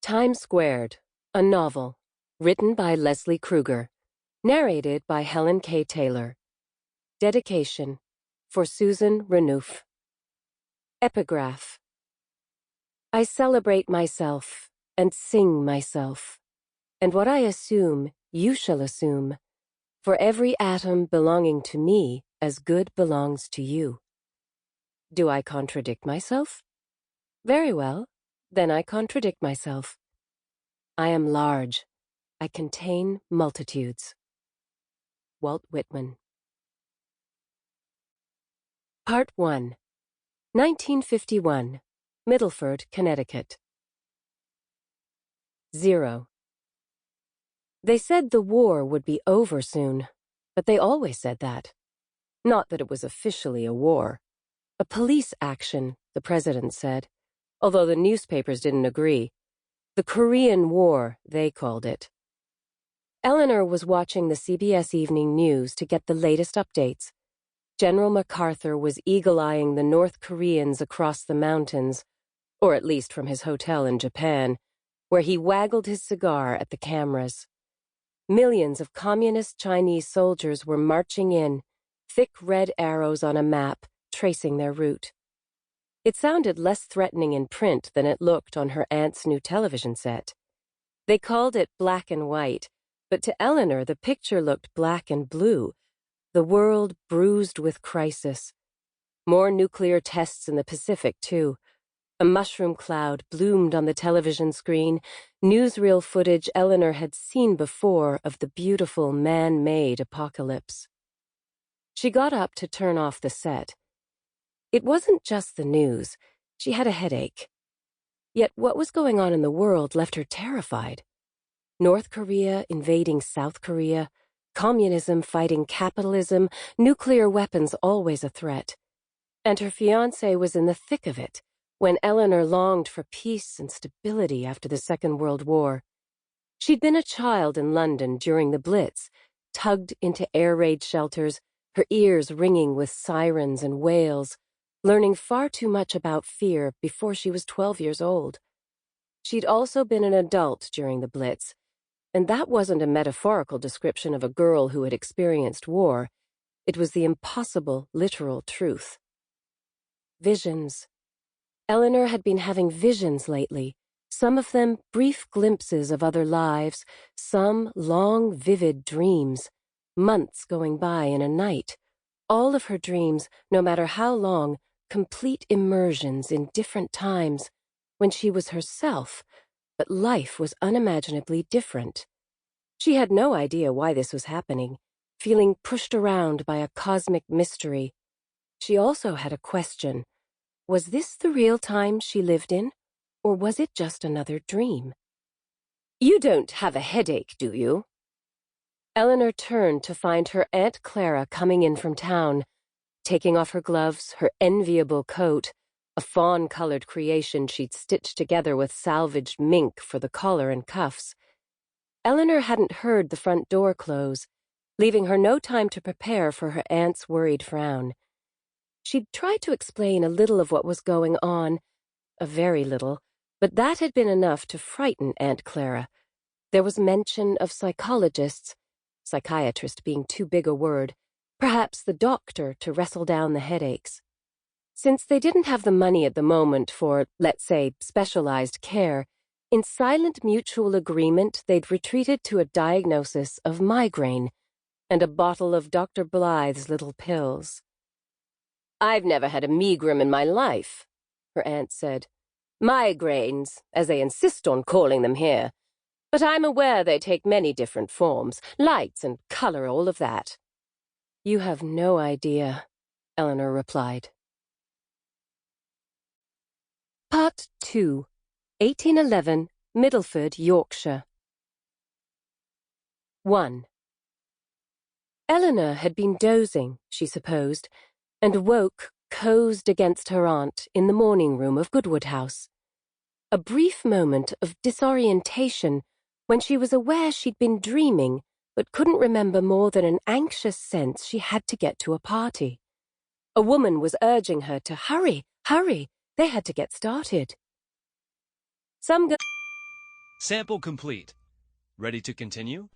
Times Squared, a novel, written by Lesley Krueger, narrated by Helen K. Taylor. Dedication, for Susan Renouf. Epigraph. I celebrate myself and sing myself, and what I assume you shall assume, for every atom belonging to me as good belongs to you. Do I contradict myself? Very well, then I contradict myself. I am large. I contain multitudes. Walt Whitman. Part 1. 1951. Middleford, Connecticut. 0. They said the war would be over soon, but they always said that. Not that it was officially a war. A police action, the president said, although the newspapers didn't agree. The Korean War, they called it. Eleanor was watching the CBS Evening News to get the latest updates. General MacArthur was eagle-eyeing the North Koreans across the mountains, or at least from his hotel in Japan, where he waggled his cigar at the cameras. Millions of communist Chinese soldiers were marching in, thick red arrows on a map, tracing their route. It sounded less threatening in print than it looked on her aunt's new television set. They called it black and white, but to Eleanor the picture looked black and blue, the world bruised with crisis. More nuclear tests in the Pacific, too. A mushroom cloud bloomed on the television screen, newsreel footage Eleanor had seen before of the beautiful man-made apocalypse. She got up to turn off the set. It wasn't just the news. She had a headache. Yet what was going on in the world left her terrified. North Korea invading South Korea, communism fighting capitalism, nuclear weapons always a threat. And her fiancé was in the thick of it, when Eleanor longed for peace and stability after the Second World War. She'd been a child in London during the Blitz, tugged into air raid shelters, her ears ringing with sirens and wails, learning far too much about fear before she was 12 years old. She'd also been an adult during the Blitz, and that wasn't a metaphorical description of a girl who had experienced war. It was the impossible, literal truth. Visions. Eleanor had been having visions lately, some of them brief glimpses of other lives, some long, vivid dreams, months going by in a night. All of her dreams, no matter how long, complete immersions in different times, when she was herself, but life was unimaginably different. She had no idea why this was happening, feeling pushed around by a cosmic mystery. She also had a question. Was this the real time she lived in, or was it just another dream? You don't have a headache, do you? Eleanor turned to find her Aunt Clara coming in from town, taking off her gloves, her enviable coat, a fawn-colored creation she'd stitched together with salvaged mink for the collar and cuffs. Eleanor hadn't heard the front door close, leaving her no time to prepare for her aunt's worried frown. She'd tried to explain a little of what was going on, a very little, but that had been enough to frighten Aunt Clara. There was mention of psychologists, psychiatrist being too big a word, perhaps the doctor to wrestle down the headaches. Since they didn't have the money at the moment for, let's say, specialized care, in silent mutual agreement they'd retreated to a diagnosis of migraine and a bottle of Dr. Blythe's little pills. I've never had a megrim in my life, her aunt said. Migraines, as they insist on calling them here. But I'm aware they take many different forms, lights and color, all of that. You have no idea, Eleanor replied. Part 2, 1811, Middleford, Yorkshire. 1. Eleanor had been dozing, she supposed, and woke, cozed against her aunt, in the morning room of Goodwood House. A brief moment of disorientation when she was aware she'd been dreaming, but couldn't remember more than an anxious sense she had to get to a party. A woman was urging her to hurry, hurry. They had to get started. Some Sample complete. Ready to continue?